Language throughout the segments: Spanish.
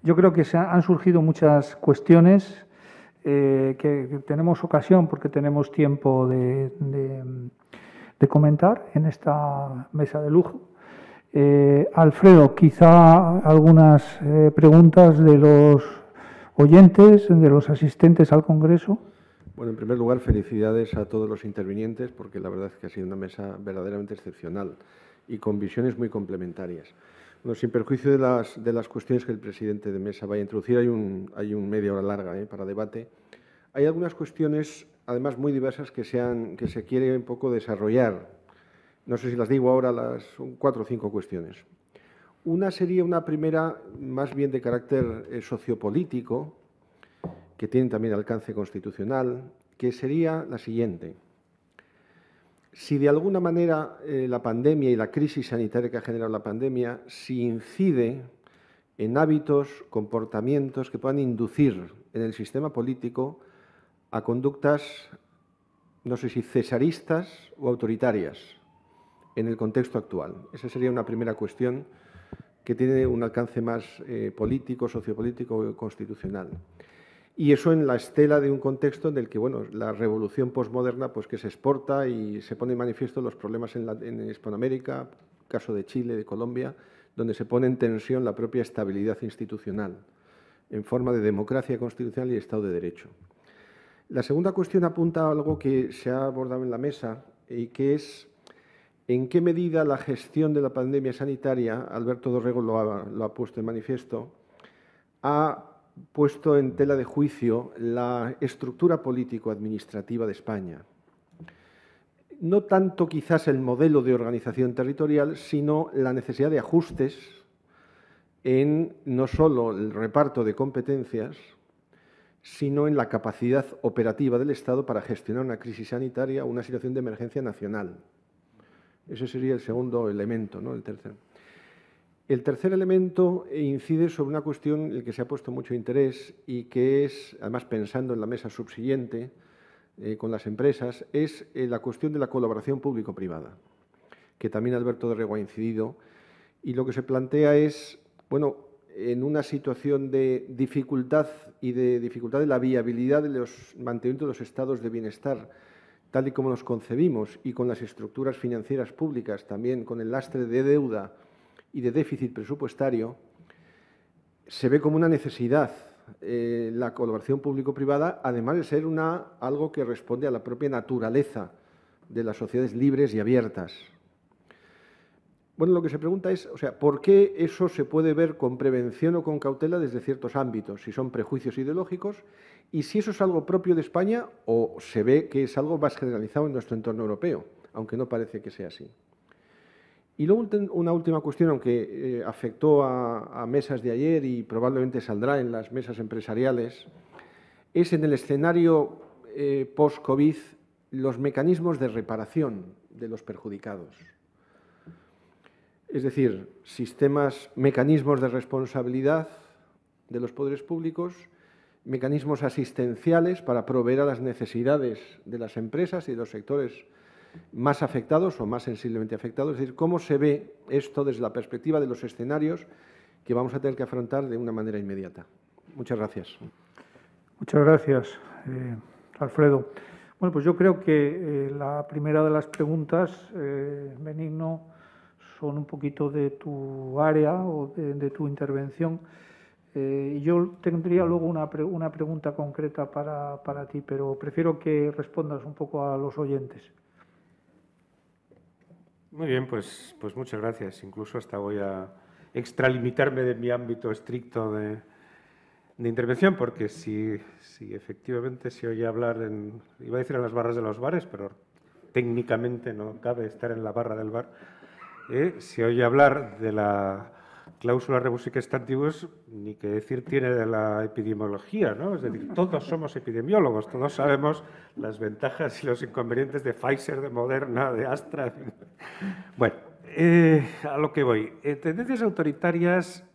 Yo creo que han surgido muchas cuestiones que tenemos ocasión, porque tenemos tiempo de comentar en esta mesa de lujo. Alfredo, quizá algunas preguntas de los oyentes, de los asistentes al Congreso. Bueno, en primer lugar, felicidades a todos los intervinientes, porque la verdad es que ha sido una mesa verdaderamente excepcional y con visiones muy complementarias. Bueno, sin perjuicio de las cuestiones que el presidente de mesa vaya a introducir, hay un media hora larga para debate. Hay algunas cuestiones, además, muy diversas que se quiere un poco desarrollar. No sé si las digo ahora, son 4 o 5 cuestiones. Una sería una primera, más bien de carácter sociopolítico, que tiene también alcance constitucional, que sería la siguiente. Si de alguna manera la pandemia y la crisis sanitaria que ha generado la pandemia, si incide en hábitos, comportamientos que puedan inducir en el sistema político a conductas, no sé si cesaristas o autoritarias, en el contexto actual. Esa sería una primera cuestión que tiene un alcance más político, sociopolítico, constitucional. Y eso en la estela de un contexto en el que, bueno, la revolución postmoderna, pues que se exporta y se pone en manifiesto los problemas en Hispanoamérica, caso de Chile, de Colombia, donde se pone en tensión la propia estabilidad institucional, en forma de democracia constitucional y Estado de Derecho. La segunda cuestión apunta a algo que se ha abordado en la mesa y que es en qué medida la gestión de la pandemia sanitaria, Alberto Dorrego lo ha puesto en manifiesto, ha puesto en tela de juicio la estructura político-administrativa de España. No tanto quizás el modelo de organización territorial, sino la necesidad de ajustes en no solo el reparto de competencias, sino en la capacidad operativa del Estado para gestionar una crisis sanitaria o una situación de emergencia nacional. Ese sería el segundo elemento, ¿no? El tercero. El tercer elemento incide sobre una cuestión en la que se ha puesto mucho interés y que es, además pensando en la mesa subsiguiente con las empresas, es la cuestión de la colaboración público-privada, que también Alberto Dorrego ha incidido. Y lo que se plantea es, bueno, en una situación de dificultad de la viabilidad de los mantenimiento de los estados de bienestar, tal y como los concebimos, y con las estructuras financieras públicas, también con el lastre de deuda y de déficit presupuestario, se ve como una necesidad la colaboración público-privada, además de ser algo que responde a la propia naturaleza de las sociedades libres y abiertas. Bueno, lo que se pregunta es, o sea, ¿por qué eso se puede ver con prevención o con cautela desde ciertos ámbitos? Si son prejuicios ideológicos y si eso es algo propio de España o se ve que es algo más generalizado en nuestro entorno europeo, aunque no parece que sea así. Y luego una última cuestión, aunque afectó a mesas de ayer y probablemente saldrá en las mesas empresariales, es en el escenario post-COVID los mecanismos de reparación de los perjudicados. Es decir, mecanismos de responsabilidad de los poderes públicos, mecanismos asistenciales para proveer a las necesidades de las empresas y de los sectores más afectados o más sensiblemente afectados. Es decir, cómo se ve esto desde la perspectiva de los escenarios que vamos a tener que afrontar de una manera inmediata. Muchas gracias. Muchas gracias, Alfredo. Bueno, pues yo creo que la primera de las preguntas, Benigno, son un poquito de tu área o de tu intervención. Yo tendría luego una pregunta concreta para ti, pero prefiero que respondas un poco a los oyentes. Muy bien, pues muchas gracias. Incluso hasta voy a extralimitarme de mi ámbito estricto de intervención, porque si efectivamente se oye hablar iba a decir en las barras de los bares, pero técnicamente no cabe estar en la barra del bar, se oye hablar de la cláusula rebus sic stantibus, ni que decir tiene de la epidemiología, ¿no? Es decir, todos somos epidemiólogos, todos sabemos las ventajas y los inconvenientes de Pfizer, de Moderna, de Astra. Bueno, a lo que voy. Tendencias autoritarias,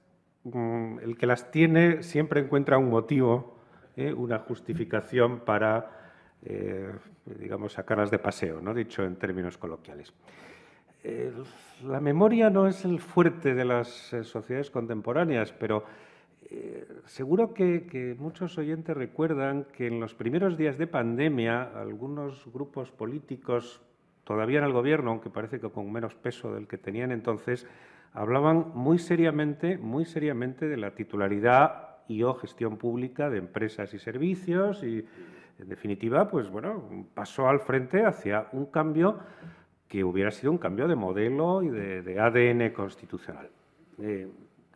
el que las tiene siempre encuentra un motivo, una justificación para, digamos, sacarlas de paseo, ¿no? Dicho en términos coloquiales. La memoria no es el fuerte de las sociedades contemporáneas, pero seguro que muchos oyentes recuerdan que en los primeros días de pandemia algunos grupos políticos, todavía en el Gobierno, aunque parece que con menos peso del que tenían entonces, hablaban muy seriamente de la titularidad y o gestión pública de empresas y servicios y, en definitiva, pues bueno, un paso al frente hacia un cambio que hubiera sido un cambio de modelo y de ADN constitucional.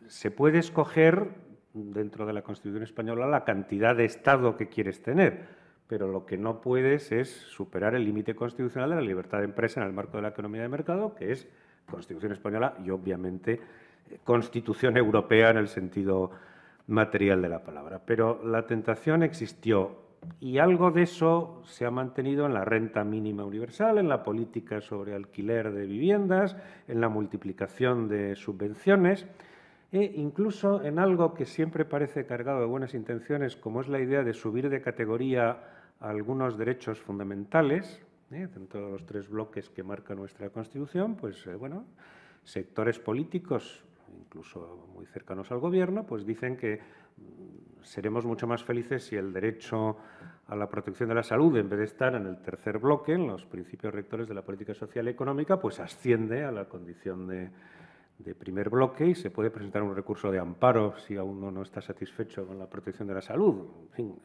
Se puede escoger dentro de la Constitución española la cantidad de Estado que quieres tener, pero lo que no puedes es superar el límite constitucional de la libertad de empresa en el marco de la economía de mercado, que es Constitución española y, obviamente, Constitución europea en el sentido material de la palabra. Pero la tentación existió y algo de eso se ha mantenido en la renta mínima universal, en la política sobre alquiler de viviendas, en la multiplicación de subvenciones e incluso en algo que siempre parece cargado de buenas intenciones, como es la idea de subir de categoría a algunos derechos fundamentales, dentro de los 3 bloques que marca nuestra Constitución, pues bueno, sectores políticos, incluso muy cercanos al Gobierno, pues dicen que seremos mucho más felices si el derecho a la protección de la salud, en vez de estar en el 3er bloque, en los principios rectores de la política social y económica, pues asciende a la condición de primer bloque y se puede presentar un recurso de amparo si aún no está satisfecho con la protección de la salud. En fin,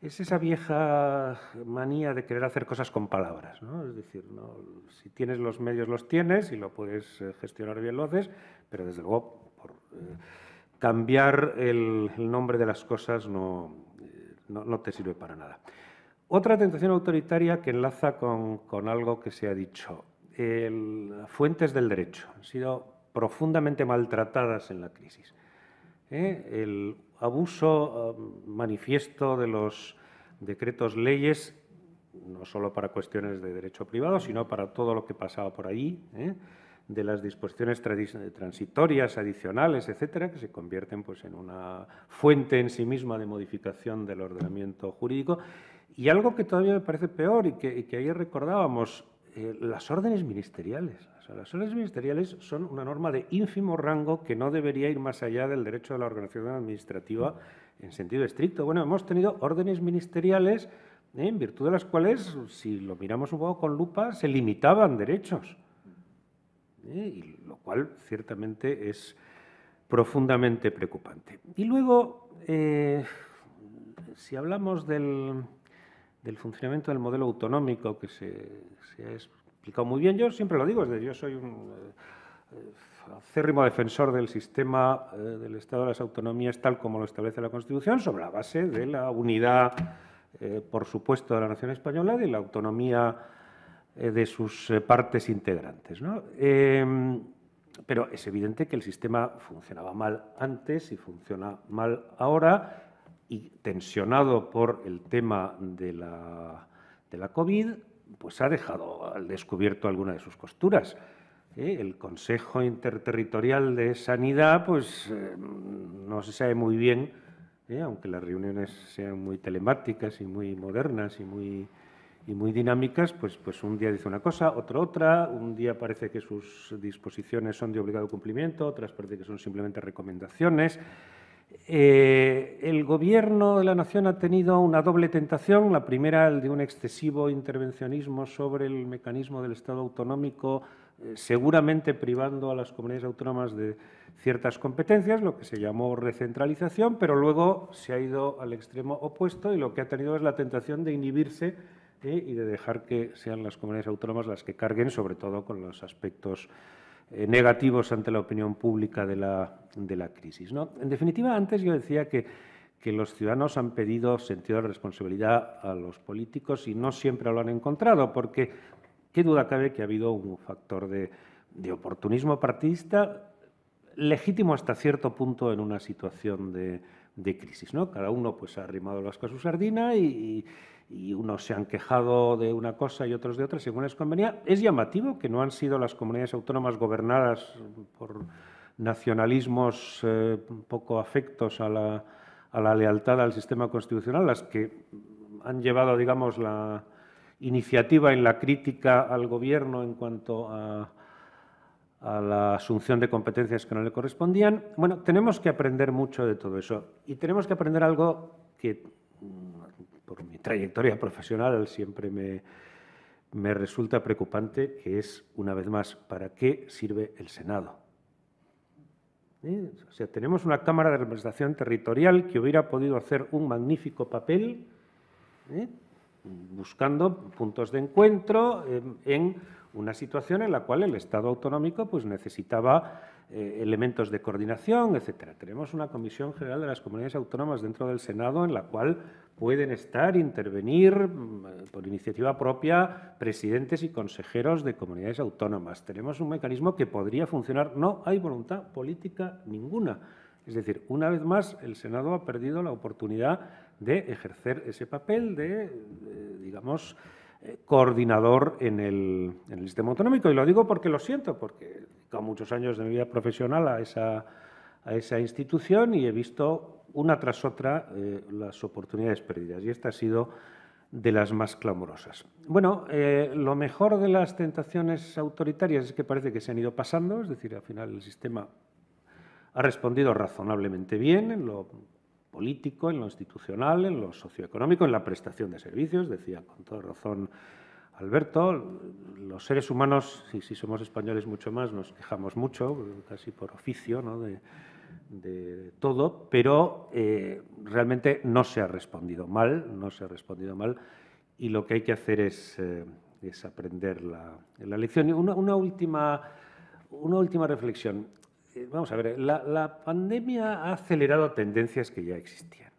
es esa vieja manía de querer hacer cosas con palabras, ¿no? Es decir, no, si tienes los medios, los tienes y lo puedes gestionar bien, lo haces, pero desde luego por cambiar el nombre de las cosas no te sirve para nada. Otra tentación autoritaria que enlaza con algo que se ha dicho. Fuentes del derecho han sido profundamente maltratadas en la crisis. El abuso manifiesto de los decretos leyes, no solo para cuestiones de derecho privado, sino para todo lo que pasaba por ahí, de las disposiciones transitorias, adicionales, etcétera, que se convierten pues, en una fuente en sí misma de modificación del ordenamiento jurídico. Y algo que todavía me parece peor y que ayer recordábamos, las órdenes ministeriales. O sea, las órdenes ministeriales son una norma de ínfimo rango que no debería ir más allá del derecho de la organización administrativa en sentido estricto. Bueno, hemos tenido órdenes ministeriales en virtud de las cuales, si lo miramos un poco con lupa, se limitaban derechos. Y lo cual ciertamente es profundamente preocupante. Y luego, si hablamos del funcionamiento del modelo autonómico, que se ha explicado muy bien, yo siempre lo digo, yo soy un acérrimo defensor del sistema del Estado de las autonomías tal como lo establece la Constitución, sobre la base de la unidad, por supuesto, de la nación española y de la autonomía de sus partes integrantes, ¿no? Pero es evidente que el sistema funcionaba mal antes y funciona mal ahora, y tensionado por el tema de la COVID, pues ha dejado al descubierto alguna de sus costuras. El Consejo Interterritorial de Sanidad, pues no se sabe muy bien, aunque las reuniones sean muy telemáticas y muy modernas y muy dinámicas, pues un día dice una cosa, otro otra, un día parece que sus disposiciones son de obligado cumplimiento, otras parece que son simplemente recomendaciones. El Gobierno de la Nación ha tenido una doble tentación, la primera, el de un excesivo intervencionismo sobre el mecanismo del Estado autonómico, seguramente privando a las comunidades autónomas de ciertas competencias, lo que se llamó recentralización, pero luego se ha ido al extremo opuesto y lo que ha tenido es la tentación de inhibirse y de dejar que sean las comunidades autónomas las que carguen, sobre todo con los aspectos negativos ante la opinión pública de la crisis, ¿no? En definitiva, antes yo decía que los ciudadanos han pedido sentido de responsabilidad a los políticos y no siempre lo han encontrado, porque qué duda cabe que ha habido un factor de oportunismo partidista legítimo hasta cierto punto en una situación de crisis, ¿no? Cada uno pues, ha arrimado las cosas a su sardina y unos se han quejado de una cosa y otros de otra, según les convenía. Es llamativo que no han sido las comunidades autónomas gobernadas por nacionalismos poco afectos a la lealtad al sistema constitucional las que han llevado, digamos, la iniciativa en la crítica al Gobierno en cuanto a a la asunción de competencias que no le correspondían. Bueno, tenemos que aprender mucho de todo eso y tenemos que aprender algo que, por mi trayectoria profesional, siempre me resulta preocupante, que es, una vez más, ¿para qué sirve el Senado? O sea, tenemos una Cámara de Representación Territorial que hubiera podido hacer un magnífico papel buscando puntos de encuentro en una situación en la cual el Estado autonómico pues, necesitaba elementos de coordinación, etcétera. Tenemos una Comisión General de las Comunidades Autónomas dentro del Senado en la cual pueden intervenir por iniciativa propia presidentes y consejeros de comunidades autónomas. Tenemos un mecanismo que podría funcionar. No hay voluntad política ninguna. Es decir, una vez más, el Senado ha perdido la oportunidad de ejercer ese papel de digamos, coordinador en el sistema autonómico. Y lo digo porque lo siento, porque con muchos años de mi vida profesional a esa institución y he visto una tras otra las oportunidades perdidas. Y esta ha sido de las más clamorosas. Bueno, lo mejor de las tentaciones autoritarias es que parece que se han ido pasando, es decir, al final el sistema ha respondido razonablemente bien en lo político, en lo institucional, en lo socioeconómico, en la prestación de servicios. Decía con toda razón Alberto, los seres humanos, y si somos españoles mucho más, nos quejamos mucho, casi por oficio, ¿no?, de todo, pero realmente no se ha respondido mal, y lo que hay que hacer es aprender la lección. Y una última reflexión. Vamos a ver, la pandemia ha acelerado tendencias que ya existían.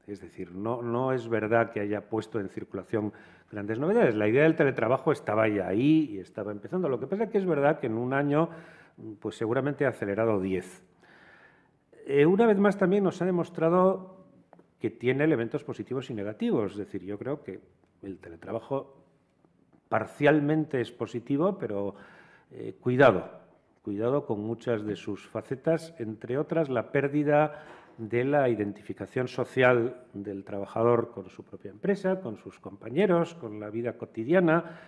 Es decir, no es verdad que haya puesto en circulación grandes novedades. La idea del teletrabajo estaba ya ahí y estaba empezando. Lo que pasa es que es verdad que en un año pues seguramente ha acelerado 10. Una vez más también nos ha demostrado que tiene elementos positivos y negativos. Es decir, yo creo que el teletrabajo parcialmente es positivo, pero cuidado con muchas de sus facetas, entre otras la pérdida de la identificación social del trabajador con su propia empresa, con sus compañeros, con la vida cotidiana,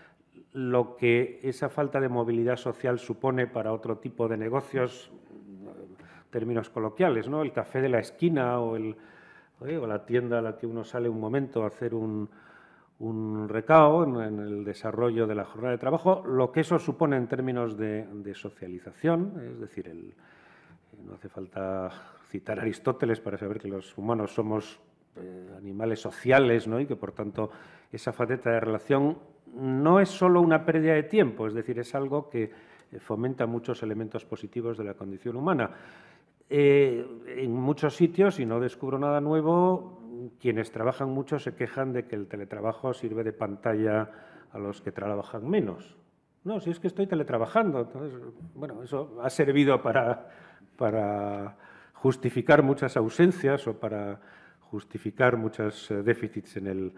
lo que esa falta de movilidad social supone para otro tipo de negocios, términos coloquiales, ¿no? El café de la esquina o la tienda a la que uno sale un momento a hacer un recao en el desarrollo de la jornada de trabajo, lo que eso supone en términos de socialización, es decir, no hace falta citar a Aristóteles para saber que los humanos somos animales sociales, ¿no?, y que, por tanto, esa faceta de relación no es solo una pérdida de tiempo, es decir, es algo que fomenta muchos elementos positivos de la condición humana. En muchos sitios, y no descubro nada nuevo, quienes trabajan mucho se quejan de que el teletrabajo sirve de pantalla a los que trabajan menos. No, si es que estoy teletrabajando. Entonces, bueno, eso ha servido para justificar muchas ausencias o para justificar muchos déficits en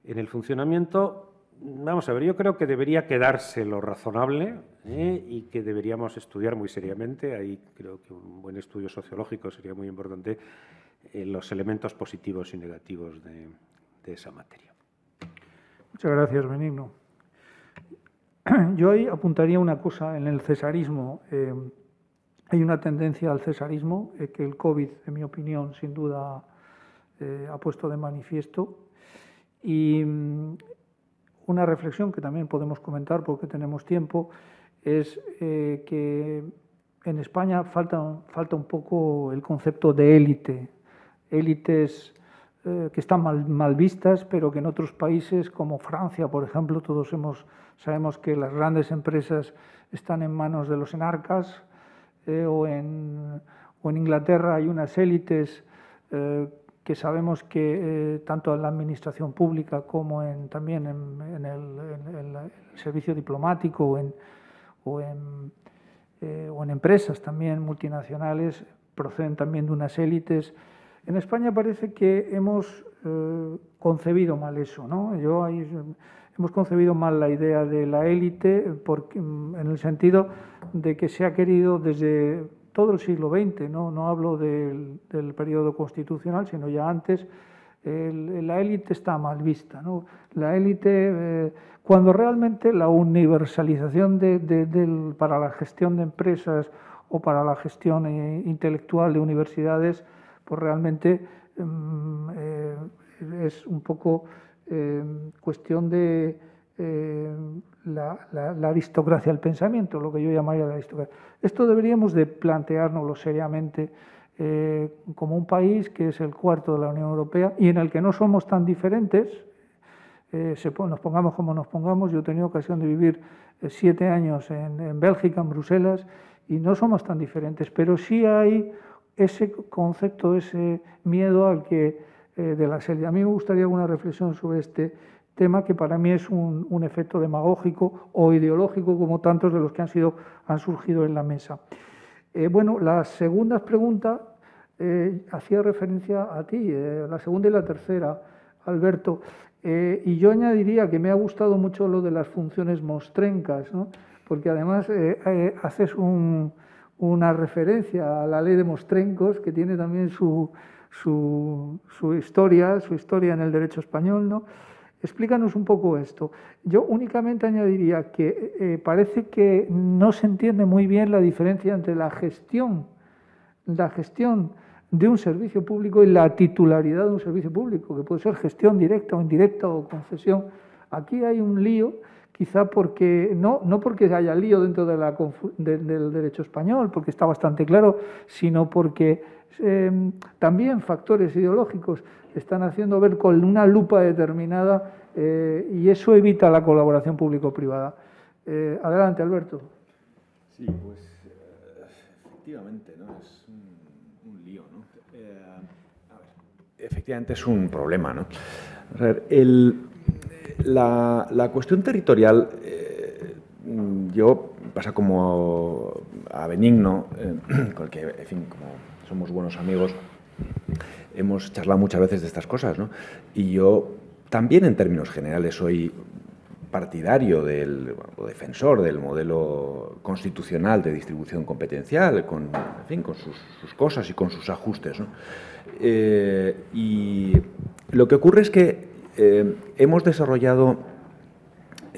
el funcionamiento. Vamos a ver, yo creo que debería quedarse lo razonable y que deberíamos estudiar muy seriamente. Ahí creo que un buen estudio sociológico sería muy importante, los elementos positivos y negativos de esa materia. Muchas gracias, Benigno. Yo ahí apuntaría una cosa. En el cesarismo hay una tendencia al cesarismo que el COVID, en mi opinión, sin duda ha puesto de manifiesto. Y una reflexión que también podemos comentar porque tenemos tiempo es que en España falta un poco el concepto de élite. Élites que están mal vistas, pero que en otros países como Francia, por ejemplo, todos sabemos que las grandes empresas están en manos de los enarcas, o en Inglaterra hay unas élites que sabemos que tanto en la administración pública como también en el servicio diplomático o en empresas también multinacionales proceden también de unas élites. En España parece que hemos concebido mal eso, ¿no? Hemos concebido mal la idea de la élite en el sentido de que se ha querido desde todo el siglo XX, no hablo del periodo constitucional, sino ya antes, la élite está mal vista, ¿no? La élite, cuando realmente la universalización para la gestión de empresas o para la gestión intelectual de universidades, pues realmente es un poco cuestión de la aristocracia del pensamiento, lo que yo llamaría la aristocracia. Esto deberíamos de planteárnoslo seriamente como un país que es el cuarto de la Unión Europea y en el que no somos tan diferentes, nos pongamos como nos pongamos. Yo he tenido ocasión de vivir 7 años en Bélgica, en Bruselas, y no somos tan diferentes, pero sí hay ese concepto, ese miedo al que de la selva. A mí me gustaría alguna reflexión sobre este tema, que para mí es un efecto demagógico o ideológico, como tantos de los que han surgido en la mesa. Bueno, la segunda pregunta hacía referencia a ti, la segunda y la tercera, Alberto, y yo añadiría que me ha gustado mucho lo de las funciones mostrencas, ¿no? Porque además haces una referencia a la ley de mostrencos, que tiene también su historia en el derecho español, ¿no? Explícanos un poco esto. Yo únicamente añadiría que parece que no se entiende muy bien la diferencia entre la gestión de un servicio público y la titularidad de un servicio público, que puede ser gestión directa o indirecta o concesión. Aquí hay un lío, quizá porque no porque haya lío dentro del derecho español, porque está bastante claro, sino porque también factores ideológicos están haciendo ver con una lupa determinada y eso evita la colaboración público-privada. Adelante, Alberto. Sí, pues efectivamente, ¿no? Es un lío, ¿no? A ver, efectivamente es un problema, ¿no? A ver, la cuestión territorial, yo pasa como a Benigno, con el que, en fin, como somos buenos amigos, hemos charlado muchas veces de estas cosas, ¿no? Y yo también, en términos generales, soy partidario o defensor del modelo constitucional de distribución competencial, con sus cosas y con sus ajustes, ¿no? Y lo que ocurre es que hemos desarrollado,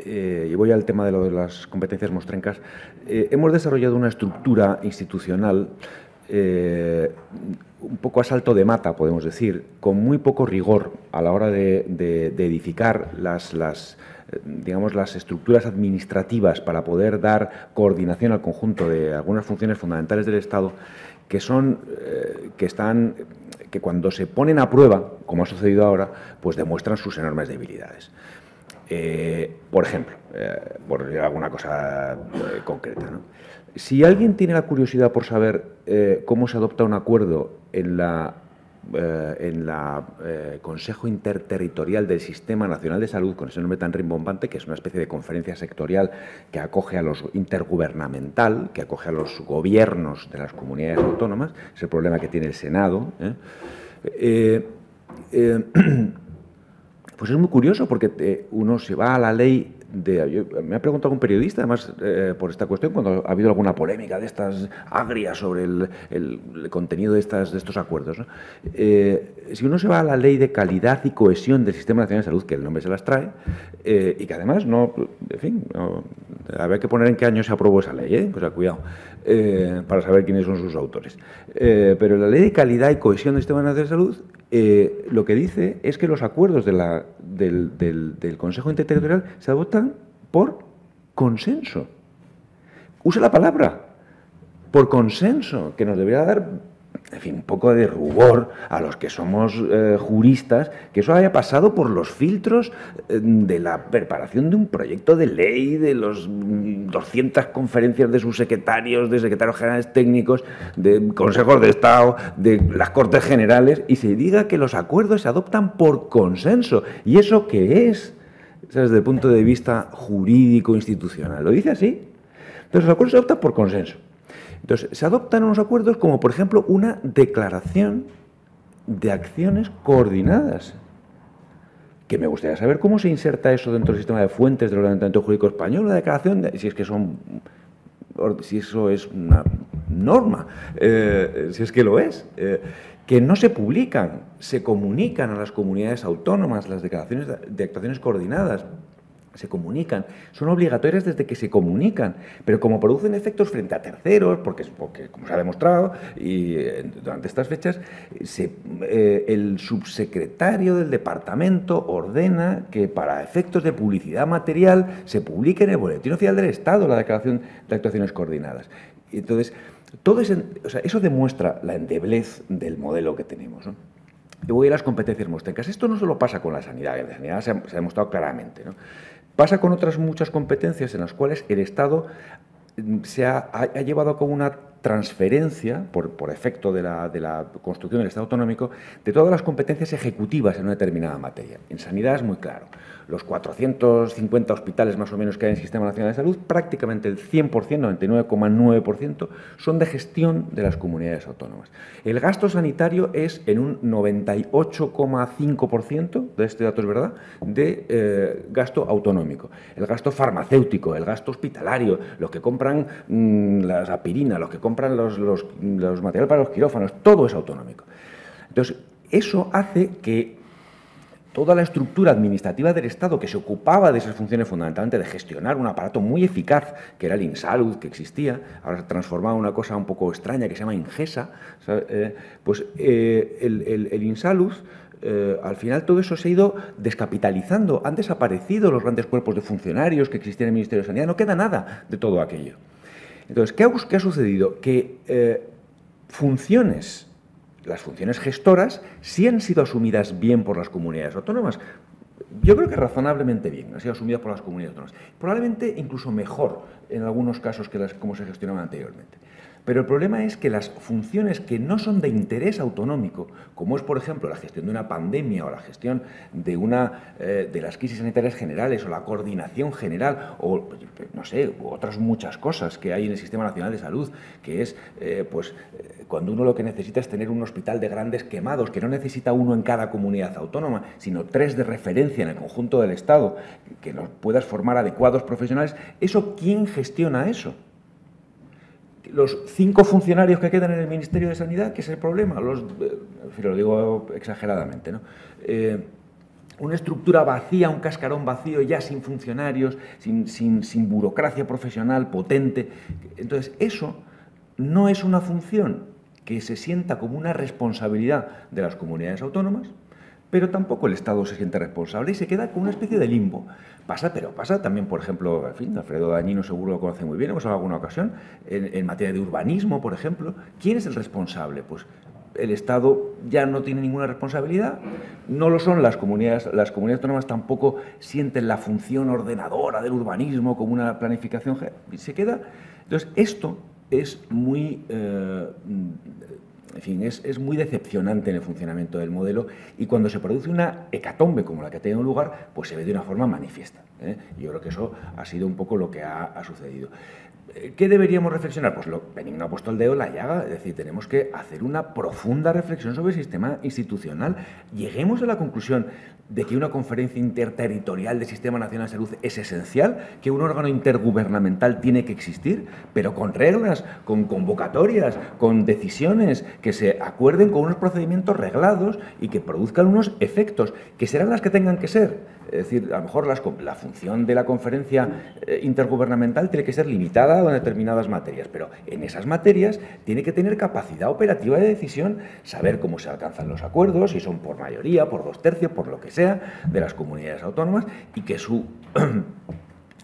y voy al tema de lo de las competencias mostrencas, hemos desarrollado una estructura institucional un poco a salto de mata, podemos decir, con muy poco rigor a la hora de edificar las estructuras administrativas para poder dar coordinación al conjunto de algunas funciones fundamentales del Estado, que cuando se ponen a prueba, como ha sucedido ahora, pues demuestran sus enormes debilidades. Por ejemplo, por decir alguna cosa concreta, ¿no? Si alguien tiene la curiosidad por saber cómo se adopta un acuerdo en la Consejo Interterritorial del Sistema Nacional de Salud, con ese nombre tan rimbombante, que es una especie de conferencia sectorial que acoge a los intergubernamental, que acoge a los gobiernos de las comunidades autónomas, es el problema que tiene el Senado, pues es muy curioso, porque uno se va a la ley me ha preguntado un periodista, además, por esta cuestión, cuando ha habido alguna polémica de estas agrias sobre el contenido de estos acuerdos, ¿no? Si uno se va a la Ley de Calidad y Cohesión del Sistema Nacional de Salud, que el nombre se las trae, y que además habría que poner en qué año se aprobó esa ley, o sea, cuidado, para saber quiénes son sus autores. Pero la Ley de Calidad y Cohesión del Sistema Nacional de Salud lo que dice es que los acuerdos del Consejo Interterritorial se adoptan por consenso. Usa la palabra, por consenso, que nos debería dar, en fin, un poco de rubor a los que somos juristas, que eso haya pasado por los filtros de la preparación de un proyecto de ley, de los 200 conferencias de sus secretarios, de secretarios generales técnicos, de consejos de Estado, de las Cortes Generales, y se diga que los acuerdos se adoptan por consenso. ¿Y eso qué es? Desde el punto de vista jurídico institucional. Lo dice así. Entonces, los acuerdos se adoptan por consenso. Entonces, se adoptan unos acuerdos como, por ejemplo, una declaración de acciones coordinadas. Que me gustaría saber cómo se inserta eso dentro del sistema de fuentes del ordenamiento jurídico español, la declaración, si eso es una norma, si es que lo es. que no se publican, se comunican a las comunidades autónomas, las declaraciones de actuaciones coordinadas, se comunican, son obligatorias desde que se comunican, pero como producen efectos frente a terceros, porque como se ha demostrado, y durante estas fechas, el subsecretario del departamento ordena que para efectos de publicidad material se publique en el Boletín Oficial del Estado la declaración de actuaciones coordinadas. Entonces, eso demuestra la endeblez del modelo que tenemos, ¿no? Y voy a las competencias mostrencas. Esto no solo pasa con la sanidad, en la sanidad se ha demostrado claramente, ¿no? Pasa con otras muchas competencias en las cuales el Estado ha llevado a cabo una transferencia, por efecto de la construcción del Estado autonómico, de todas las competencias ejecutivas en una determinada materia. En sanidad es muy claro. Los 450 hospitales más o menos que hay en el Sistema Nacional de Salud, prácticamente el 100%, 99,9%, son de gestión de las comunidades autónomas. El gasto sanitario es en un 98,5%, de este dato es verdad, de gasto autonómico. El gasto farmacéutico, el gasto hospitalario, los que compran las aspirinas, los que compran los materiales para los quirófanos, todo es autonómico. Entonces, eso hace que toda la estructura administrativa del Estado que se ocupaba de esas funciones fundamentalmente de gestionar un aparato muy eficaz, que era el INSALUD, que existía, ahora se ha transformado en una cosa un poco extraña que se llama INGESA, el INSALUD, al final todo eso se ha ido descapitalizando, han desaparecido los grandes cuerpos de funcionarios que existían en el Ministerio de Sanidad, no queda nada de todo aquello. Entonces, ¿qué ha sucedido? Que las funciones gestoras sí han sido asumidas bien por las comunidades autónomas. Yo creo que razonablemente bien, han sido asumidas por las comunidades autónomas. Probablemente incluso mejor en algunos casos que como se gestionaban anteriormente. Pero el problema es que las funciones que no son de interés autonómico, como es, por ejemplo, la gestión de una pandemia o la gestión de las crisis sanitarias generales o la coordinación general o, no sé, otras muchas cosas que hay en el Sistema Nacional de Salud, que es, cuando uno lo que necesita es tener un hospital de grandes quemados, que no necesita uno en cada comunidad autónoma, sino 3 de referencia en el conjunto del Estado, que nos puedas formar adecuados profesionales. ¿Quién gestiona eso? Los 5 funcionarios que quedan en el Ministerio de Sanidad, ¿qué es el problema? Lo digo exageradamente, ¿no? Una estructura vacía, un cascarón vacío, ya sin funcionarios, sin burocracia profesional potente. Entonces, eso no es una función que se sienta como una responsabilidad de las comunidades autónomas, pero tampoco el Estado se siente responsable y se queda con una especie de limbo. Pasa también, por ejemplo, en fin, Alfredo Dañino seguro lo conoce muy bien, hemos hablado en alguna ocasión, en materia de urbanismo, por ejemplo. ¿Quién es el responsable? Pues el Estado ya no tiene ninguna responsabilidad, no lo son las comunidades autónomas, tampoco sienten la función ordenadora del urbanismo como una planificación, se queda. Entonces, esto es muy... En fin, es muy decepcionante en el funcionamiento del modelo y cuando se produce una hecatombe como la que ha tenido lugar, pues se ve de una forma manifiesta, ¿eh? Yo creo que eso ha sido un poco lo que ha sucedido. ¿Qué deberíamos reflexionar? Pues Benigno ha puesto el dedo en la llaga, es decir, tenemos que hacer una profunda reflexión sobre el sistema institucional. Lleguemos a la conclusión de que una conferencia interterritorial del Sistema Nacional de Salud es esencial, que un órgano intergubernamental tiene que existir, pero con reglas, con convocatorias, con decisiones que se acuerden con unos procedimientos reglados y que produzcan unos efectos, que serán las que tengan que ser. Es decir, a lo mejor la función de la conferencia intergubernamental tiene que ser limitada a determinadas materias, pero en esas materias tiene que tener capacidad operativa de decisión, saber cómo se alcanzan los acuerdos, si son por mayoría, por 2/3, por lo que sea, de las comunidades autónomas, y que su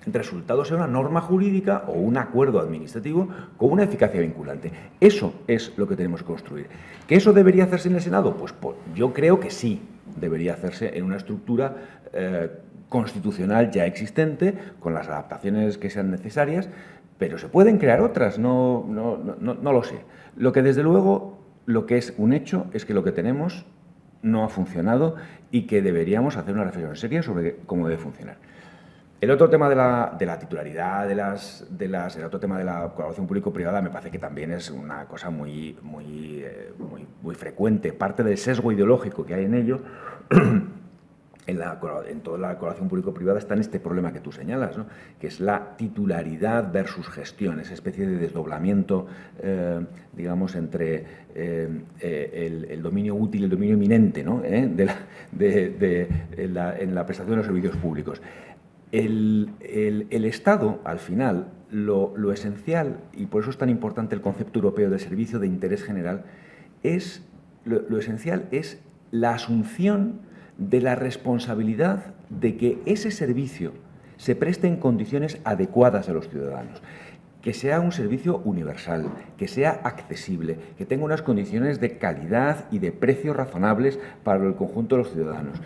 resultado sea una norma jurídica o un acuerdo administrativo con una eficacia vinculante. Eso es lo que tenemos que construir. ¿Que eso debería hacerse en el Senado? Pues yo creo que sí debería hacerse en una estructura constitucional ya existente, con las adaptaciones que sean necesarias, pero se pueden crear otras, no lo sé. Lo que desde luego, lo que es un hecho, es que lo que tenemos no ha funcionado y que deberíamos hacer una reflexión seria sobre cómo debe funcionar. El otro tema de la titularidad, el otro tema de la colaboración público-privada me parece que también es una cosa muy frecuente. Parte del sesgo ideológico que hay en ello en toda la colaboración público-privada está en este problema que tú señalas, ¿no? Que es la titularidad versus gestión, esa especie de desdoblamiento, digamos, entre el dominio útil y el dominio eminente, ¿no? En la prestación de los servicios públicos. El Estado, al final, lo esencial, y por eso es tan importante el concepto europeo de servicio de interés general, lo esencial es la asunción de la responsabilidad de que ese servicio se preste en condiciones adecuadas a los ciudadanos, que sea un servicio universal, que sea accesible, que tenga unas condiciones de calidad y de precios razonables para el conjunto de los ciudadanos.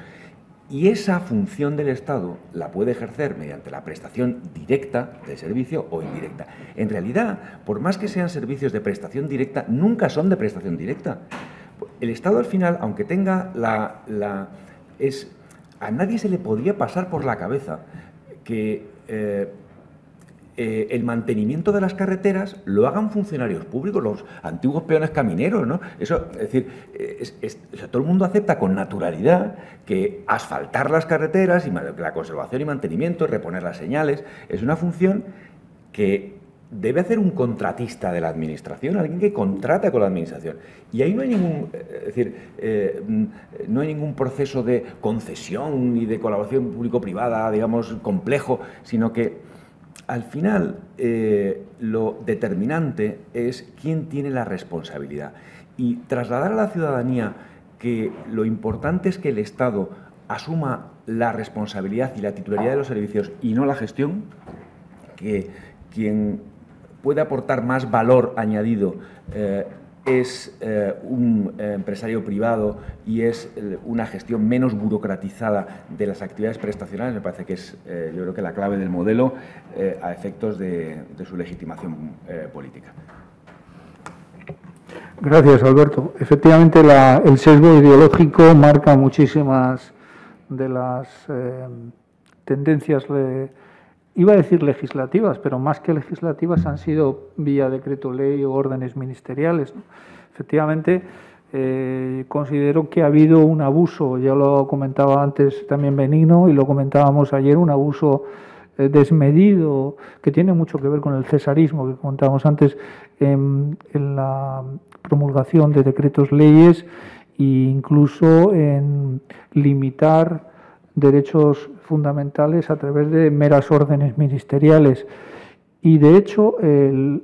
Y esa función del Estado la puede ejercer mediante la prestación directa del servicio o indirecta. En realidad, por más que sean servicios de prestación directa, nunca son de prestación directa. El Estado, al final, aunque tenga a nadie se le podría pasar por la cabeza que el mantenimiento de las carreteras lo hagan funcionarios públicos, los antiguos peones camineros, ¿no? Eso, es decir, o sea, todo el mundo acepta con naturalidad que asfaltar las carreteras y la conservación y mantenimiento, reponer las señales, es una función que debe hacer un contratista de la Administración, alguien que contrata con la Administración. Y ahí no hay no hay ningún proceso de concesión y de colaboración público-privada, digamos, complejo, sino que al final lo determinante es quién tiene la responsabilidad. Y trasladar a la ciudadanía que lo importante es que el Estado asuma la responsabilidad y la titularidad de los servicios y no la gestión, que quien puede aportar más valor añadido es un empresario privado y es una gestión menos burocratizada de las actividades prestacionales, me parece que es, yo creo que la clave del modelo a efectos de su legitimación política. Gracias, Alberto. Efectivamente, el sesgo ideológico marca muchísimas de las tendencias, iba a decir legislativas, pero más que legislativas han sido vía decreto ley o órdenes ministeriales, ¿no? Efectivamente, considero que ha habido un abuso, ya lo comentaba antes también Benigno y lo comentábamos ayer, un abuso desmedido que tiene mucho que ver con el cesarismo que comentábamos antes en la promulgación de decretos leyes e incluso en limitar derechos fundamentales a través de meras órdenes ministeriales. Y de hecho, desde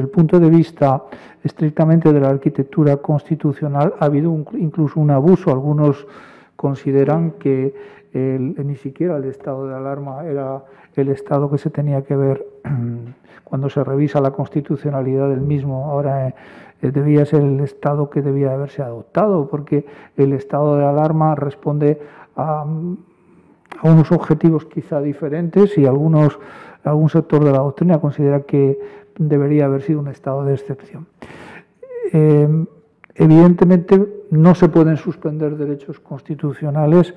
el punto de vista estrictamente de la arquitectura constitucional, ha habido incluso un abuso. Algunos consideran que ni siquiera el estado de alarma era el estado que se tenía que ver cuando se revisa la constitucionalidad del mismo. Ahora debía ser el estado que debía haberse adoptado, porque el estado de alarma responde a unos objetivos quizá diferentes y algún sector de la doctrina considera que debería haber sido un estado de excepción. Evidentemente no se pueden suspender derechos constitucionales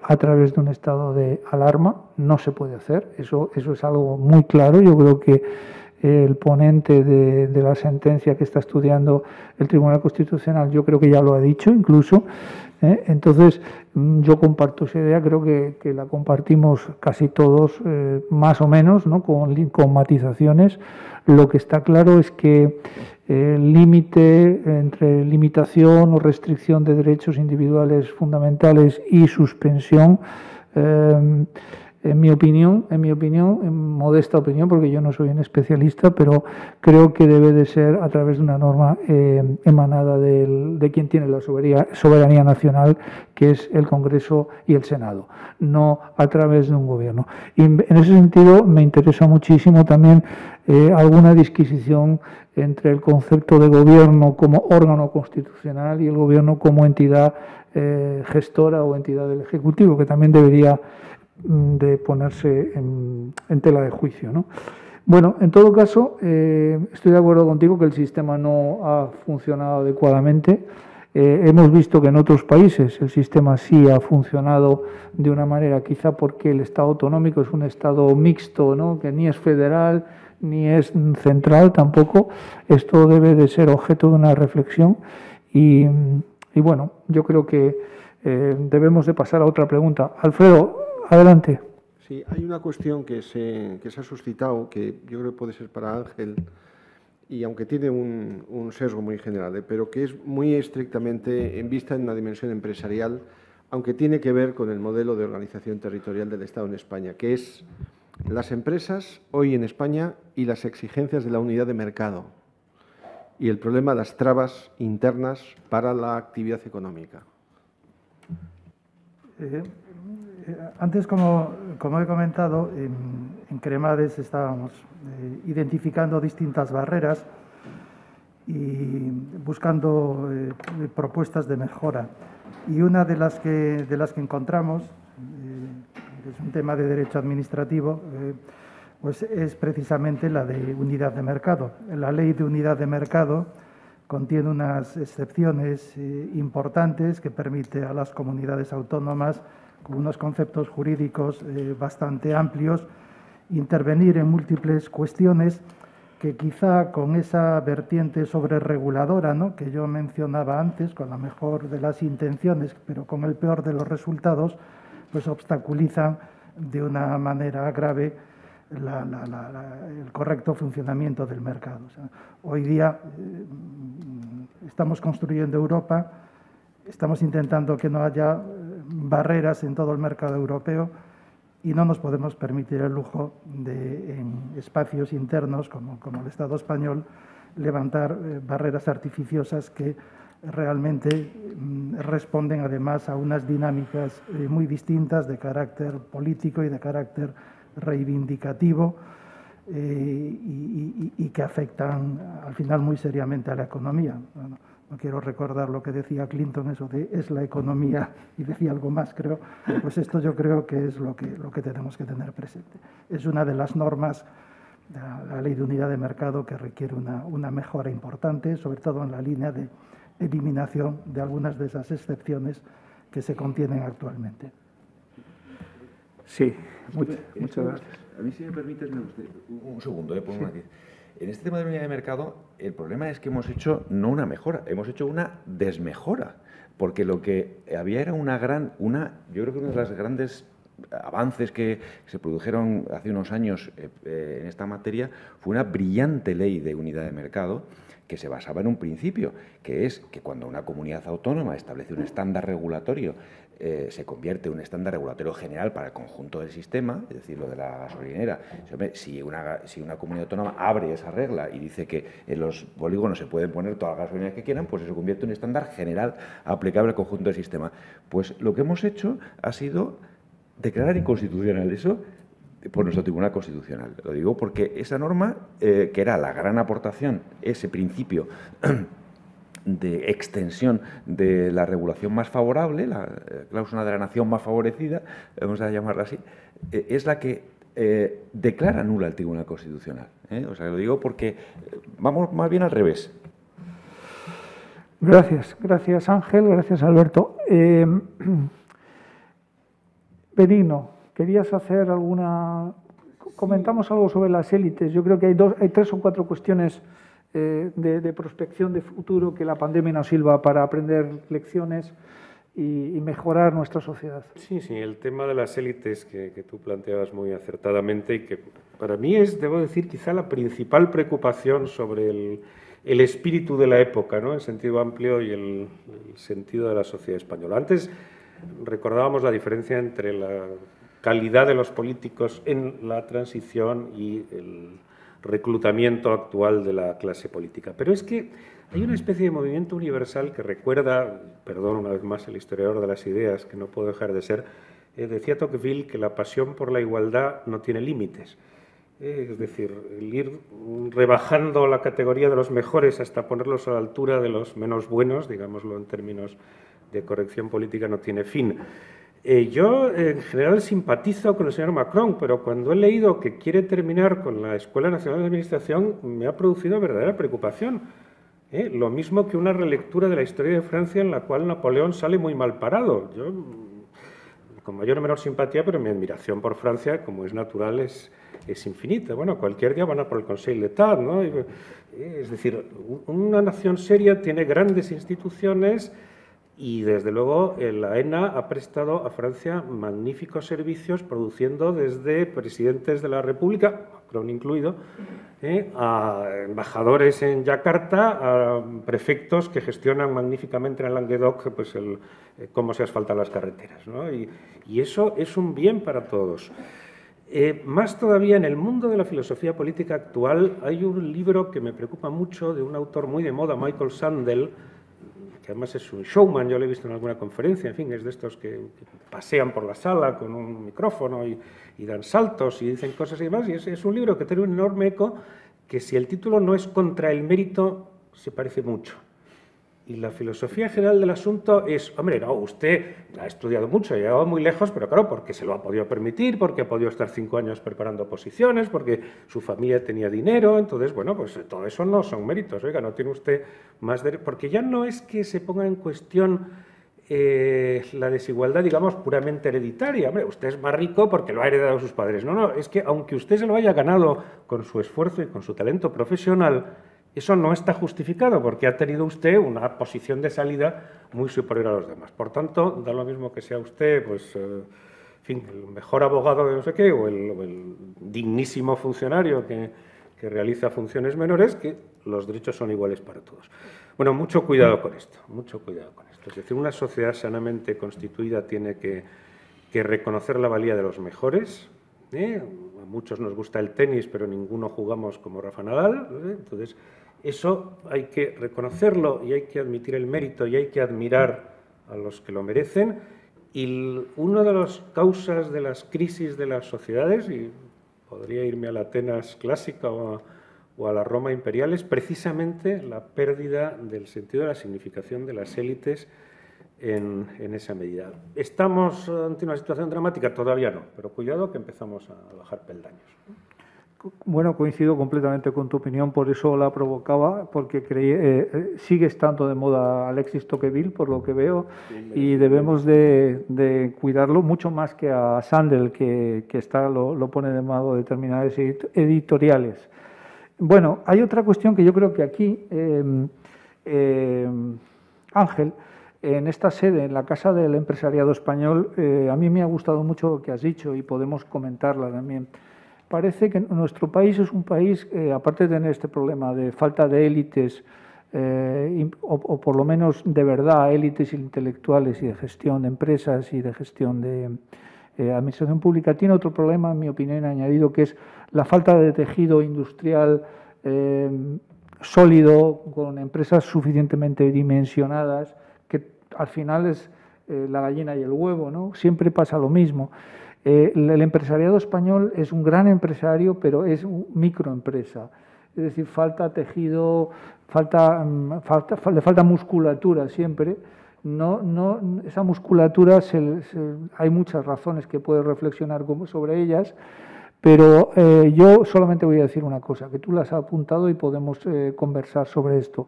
a través de un estado de alarma, no se puede hacer, eso es algo muy claro. Yo creo que el ponente de la sentencia que está estudiando el Tribunal Constitucional, yo creo que ya lo ha dicho incluso. Entonces, yo comparto esa idea, creo que la compartimos casi todos, más o menos, ¿no? con matizaciones. Lo que está claro es que el límite entre limitación o restricción de derechos individuales fundamentales y suspensión, en mi opinión, en modesta opinión, porque yo no soy un especialista, pero creo que debe de ser a través de una norma emanada de quien tiene la soberanía nacional, que es el Congreso y el Senado, no a través de un gobierno. Y en ese sentido me interesa muchísimo también alguna disquisición entre el concepto de gobierno como órgano constitucional y el gobierno como entidad gestora o entidad del Ejecutivo, que también debería de ponerse en tela de juicio, ¿no? Bueno, en todo caso, estoy de acuerdo contigo que el sistema no ha funcionado adecuadamente. Hemos visto que en otros países el sistema sí ha funcionado de una manera, quizá porque el Estado autonómico es un Estado mixto, ¿no? Que ni es federal ni es central tampoco. Esto debe de ser objeto de una reflexión y bueno, yo creo que debemos de pasar a otra pregunta. Alfredo, adelante. Sí, hay una cuestión que se ha suscitado, que yo creo que puede ser para Ángel, y aunque tiene un sesgo muy general, pero que es muy estrictamente en vista en una dimensión empresarial, aunque tiene que ver con el modelo de organización territorial del Estado en España, que es las empresas hoy en España y las exigencias de la unidad de mercado y el problema de las trabas internas para la actividad económica. Antes, como he comentado, en Cremades estábamos identificando distintas barreras y buscando propuestas de mejora. Y una de las que encontramos, es un tema de derecho administrativo, pues es precisamente la de unidad de mercado. La ley de unidad de mercado contiene unas excepciones importantes que permite a las comunidades autónomas, con unos conceptos jurídicos bastante amplios, intervenir en múltiples cuestiones que quizá con esa vertiente sobrereguladora, ¿no?, que yo mencionaba antes, con la mejor de las intenciones, pero con el peor de los resultados, pues obstaculizan de una manera grave el correcto funcionamiento del mercado. O sea, hoy día estamos construyendo Europa, estamos intentando que no haya barreras en todo el mercado europeo y no nos podemos permitir el lujo de, en espacios internos como el Estado español, levantar barreras artificiosas que realmente responden además a unas dinámicas muy distintas de carácter político y de carácter reivindicativo y que afectan al final muy seriamente a la economía. No quiero recordar lo que decía Clinton, eso de es la economía, y decía algo más, creo. Pues esto yo creo que es lo que tenemos que tener presente. Es una de las normas de la Ley de Unidad de Mercado que requiere una mejora importante, sobre todo en la línea de eliminación de algunas de esas excepciones que se contienen actualmente. Sí, muchas gracias. A mí, si me permites, un segundo, por un matiz. En este tema de la unidad de mercado, el problema es que hemos hecho no una mejora, hemos hecho una desmejora, porque lo que había era yo creo que uno de los grandes avances que se produjeron hace unos años en esta materia fue una brillante ley de unidad de mercado que se basaba en un principio, que es que cuando una comunidad autónoma establece un estándar regulatorio, se convierte en un estándar regulatorio general para el conjunto del sistema, es decir, lo de la gasolinera. Si una comunidad autónoma abre esa regla y dice que en los polígonos se pueden poner todas las gasolineras que quieran, pues se convierte en un estándar general aplicable al conjunto del sistema. Pues lo que hemos hecho ha sido declarar inconstitucional eso por nuestro Tribunal Constitucional. Lo digo porque esa norma, que era la gran aportación, ese principio de extensión de la regulación más favorable, la cláusula de la nación más favorecida, vamos a llamarla así, es la que declara nula el Tribunal Constitucional. O sea, lo digo porque vamos más bien al revés. Gracias Ángel, gracias Alberto. Benigno, ¿querías hacer alguna...? Comentamos algo sobre las élites. Yo creo que hay 3 o 4 cuestiones de prospección de futuro que la pandemia nos sirva para aprender lecciones y mejorar nuestra sociedad. Sí, el tema de las élites que tú planteabas muy acertadamente y que para mí es, debo decir, quizá la principal preocupación sobre el espíritu de la época, ¿no?, en sentido amplio y el sentido de la sociedad española. Antes recordábamos la diferencia entre la calidad de los políticos en la transición y el reclutamiento actual de la clase política. Pero es que hay una especie de movimiento universal que recuerda, perdón una vez más el historiador de las ideas, que no puedo dejar de ser, decía Tocqueville que la pasión por la igualdad no tiene límites. Es decir, el ir rebajando la categoría de los mejores hasta ponerlos a la altura de los menos buenos, digámoslo en términos de corrección política, no tiene fin. Yo, en general, simpatizo con el señor Macron, pero cuando he leído que quiere terminar con la Escuela Nacional de Administración, me ha producido verdadera preocupación. Lo mismo que una relectura de la historia de Francia en la cual Napoleón sale muy mal parado. Yo, con mayor o menor simpatía, pero mi admiración por Francia, como es natural, es infinita. Bueno, cualquier día van a por el Conseil d'État, ¿no? Es decir, una nación seria tiene grandes instituciones Y, desde luego, la ENA ha prestado a Francia magníficos servicios, produciendo desde presidentes de la República, Macron incluido, a embajadores en Yakarta, a prefectos que gestionan magníficamente en el Languedoc pues cómo se asfaltan las carreteras, ¿no? Y eso es un bien para todos. Más todavía, en el mundo de la filosofía política actual hay un libro que me preocupa mucho, de un autor muy de moda, Michael Sandel, que además es un showman, yo lo he visto en alguna conferencia, en fin, es de estos que pasean por la sala con un micrófono y dan saltos y dicen cosas y demás, y es un libro que tiene un enorme eco, que si el título no es Contra el mérito, se parece mucho. Y la filosofía general del asunto es, hombre, no, usted ha estudiado mucho, ha llegado muy lejos, pero claro, porque se lo ha podido permitir, porque ha podido estar 5 años preparando oposiciones, porque su familia tenía dinero, entonces, bueno, pues todo eso no son méritos, oiga, no tiene usted más derecho, porque ya no es que se ponga en cuestión la desigualdad, digamos, puramente hereditaria. Hombre, usted es más rico porque lo ha heredado sus padres. No, no, es que aunque usted se lo haya ganado con su esfuerzo y con su talento profesional, eso no está justificado porque ha tenido usted una posición de salida muy superior a los demás. Por tanto, da lo mismo que sea usted, pues, en fin, el mejor abogado de no sé qué o el dignísimo funcionario que realiza funciones menores, que los derechos son iguales para todos. Bueno, mucho cuidado con esto, mucho cuidado con esto. Es decir, una sociedad sanamente constituida tiene que reconocer la valía de los mejores. A muchos nos gusta el tenis, pero ninguno jugamos como Rafa Nadal. Entonces, eso hay que reconocerlo y hay que admitir el mérito y hay que admirar a los que lo merecen. Y una de las causas de las crisis de las sociedades, y podría irme a la Atenas clásica o a la Roma imperial, es precisamente la pérdida del sentido de la significación de las élites en esa medida. ¿Estamos ante una situación dramática? Todavía no, pero cuidado que empezamos a bajar peldaños. Bueno, coincido completamente con tu opinión, por eso la provocaba, porque sigue estando de moda Alexis Tocqueville, por lo que veo, y debemos de cuidarlo mucho más que a Sandel, que lo pone de moda determinadas editoriales. Bueno, hay otra cuestión que yo creo que aquí, Ángel, en esta sede, en la Casa del Empresariado Español, a mí me ha gustado mucho lo que has dicho y podemos comentarla también. Parece que nuestro país es un país, aparte de tener este problema de falta de élites, o por lo menos de verdad élites intelectuales y de gestión de empresas y de gestión de administración pública, tiene otro problema, en mi opinión, añadido, que es la falta de tejido industrial sólido, con empresas suficientemente dimensionadas, que al final es la gallina y el huevo, ¿no? Siempre pasa lo mismo. El empresariado español es un gran empresario, pero es microempresa. Es decir, falta tejido, le falta musculatura siempre. Esa musculatura, hay muchas razones que puedes reflexionar sobre ellas, pero yo solamente voy a decir una cosa, que tú las has apuntado y podemos conversar sobre esto.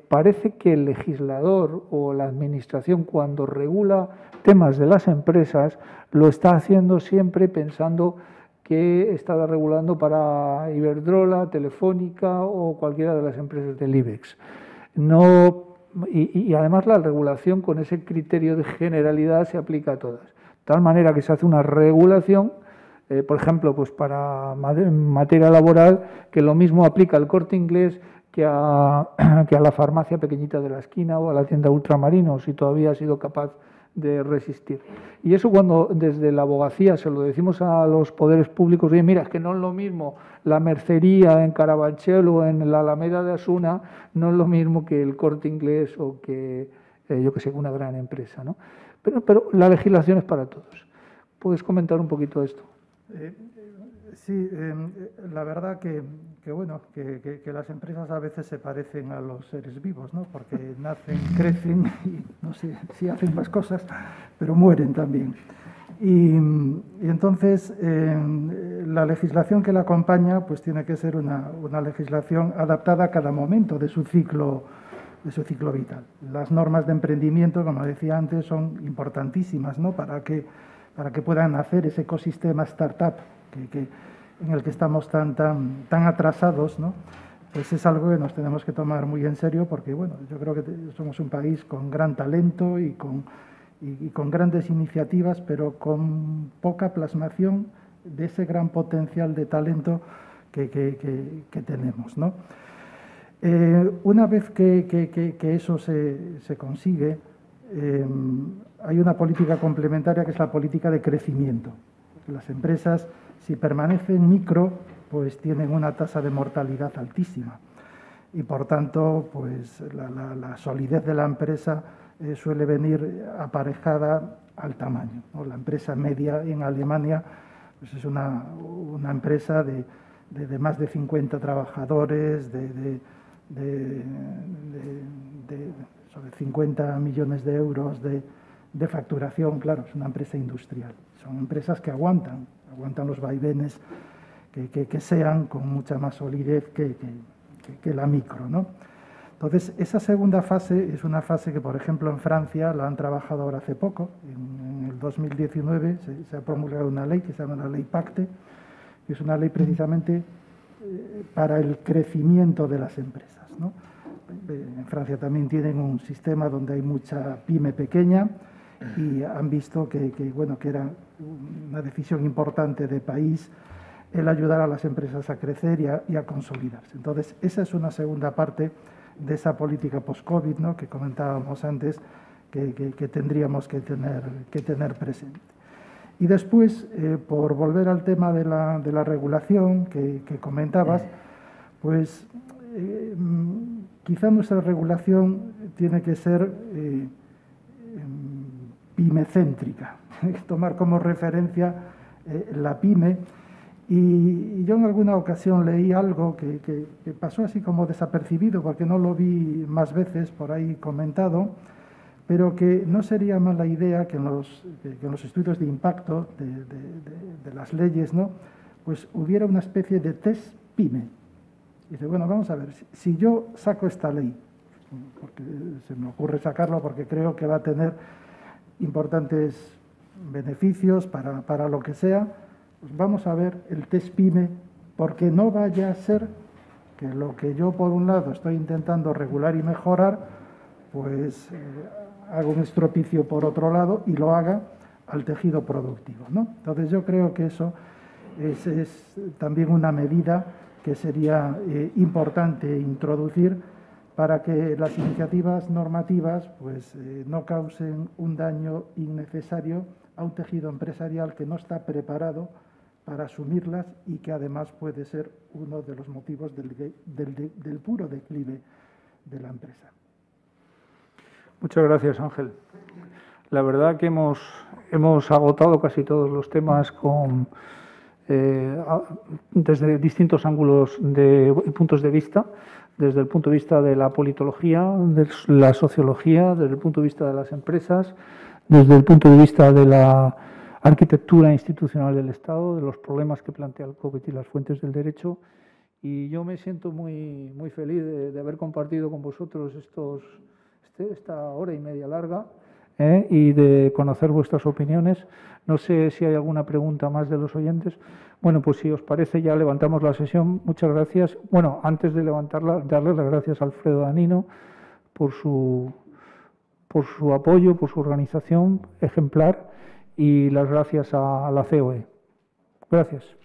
Parece que el legislador o la administración, cuando regula temas de las empresas, lo está haciendo siempre pensando que está regulando para Iberdrola, Telefónica o cualquiera de las empresas del IBEX. Y además la regulación con ese criterio de generalidad se aplica a todas. De tal manera que se hace una regulación, por ejemplo, pues para materia laboral, que lo mismo aplica al Corte Inglés que a la farmacia pequeñita de la esquina o a la tienda Ultramarino, si todavía ha sido capaz de resistir. Y eso, cuando desde la abogacía se lo decimos a los poderes públicos, oye, mira, es que no es lo mismo la mercería en Carabanchel o en la Alameda de Asuna, no es lo mismo que el Corte Inglés o que, yo que sé, una gran empresa, ¿no? Pero la legislación es para todos. ¿Puedes comentar un poquito esto? Sí, la verdad que las empresas a veces se parecen a los seres vivos, ¿no? Porque nacen, crecen y no sé si hacen más cosas, pero mueren también. Y entonces la legislación que la acompaña pues tiene que ser una legislación adaptada a cada momento de su ciclo vital. Las normas de emprendimiento, como decía antes, son importantísimas, ¿no? para que puedan hacer ese ecosistema startup en el que estamos tan atrasados, ¿no? pues es algo que nos tenemos que tomar muy en serio porque, bueno, yo creo que somos un país con gran talento y con grandes iniciativas, pero con poca plasmación de ese gran potencial de talento que tenemos, ¿no? Una vez que eso se consigue, hay una política complementaria que es la política de crecimiento. Las empresas, si permanecen micro, pues tienen una tasa de mortalidad altísima y, por tanto, pues la solidez de la empresa suele venir aparejada al tamaño, ¿no? La empresa media en Alemania pues es una empresa de más de 50 trabajadores, sobre 50 millones de euros de facturación. Claro, es una empresa industrial. Son empresas que aguantan los vaivenes que sean con mucha más solidez que la micro, ¿no? Entonces, esa segunda fase es una fase que, por ejemplo, en Francia la han trabajado ahora hace poco. En el 2019 se ha promulgado una ley que se llama la Ley Pacte, que es una ley precisamente para el crecimiento de las empresas, ¿no? En Francia también tienen un sistema donde hay mucha pyme pequeña y han visto que era una decisión importante de país el ayudar a las empresas a crecer y a consolidarse. Entonces, esa es una segunda parte de esa política post-COVID, ¿no?, que comentábamos antes, que tendríamos que tener presente. Y después, por volver al tema de la regulación que comentabas, pues quizá nuestra regulación tiene que ser pyme-céntrica, tomar como referencia la pyme. Y yo en alguna ocasión leí algo que pasó así como desapercibido, porque no lo vi más veces por ahí comentado, pero que no sería mala idea que en los estudios de impacto de las leyes, ¿no?, pues hubiera una especie de test PYME. Y dice, bueno, vamos a ver, si yo saco esta ley, porque se me ocurre sacarlo porque creo que va a tener importantes beneficios para lo que sea, pues vamos a ver el test PYME, porque no vaya a ser que lo que yo por un lado estoy intentando regular y mejorar, pues hago un estropicio por otro lado y lo haga al tejido productivo, ¿no? Entonces yo creo que eso es también una medida que sería importante introducir para que las iniciativas normativas pues no causen un daño innecesario a un tejido empresarial que no está preparado para asumirlas y que además puede ser uno de los motivos del puro declive de la empresa. Muchas gracias, Ángel. La verdad que hemos agotado casi todos los temas desde distintos ángulos y puntos de vista, desde el punto de vista de la politología, de la sociología, desde el punto de vista de las empresas, desde el punto de vista de la arquitectura institucional del Estado, de los problemas que plantea el COVID y las fuentes del derecho. Y yo me siento muy, muy feliz de haber compartido con vosotros esta hora y media larga y de conocer vuestras opiniones. No sé si hay alguna pregunta más de los oyentes. Bueno, pues si os parece ya levantamos la sesión. Muchas gracias. Bueno, antes de levantarla, darle las gracias a Alfredo Danino por su apoyo, por su organización ejemplar y las gracias a la COE. Gracias.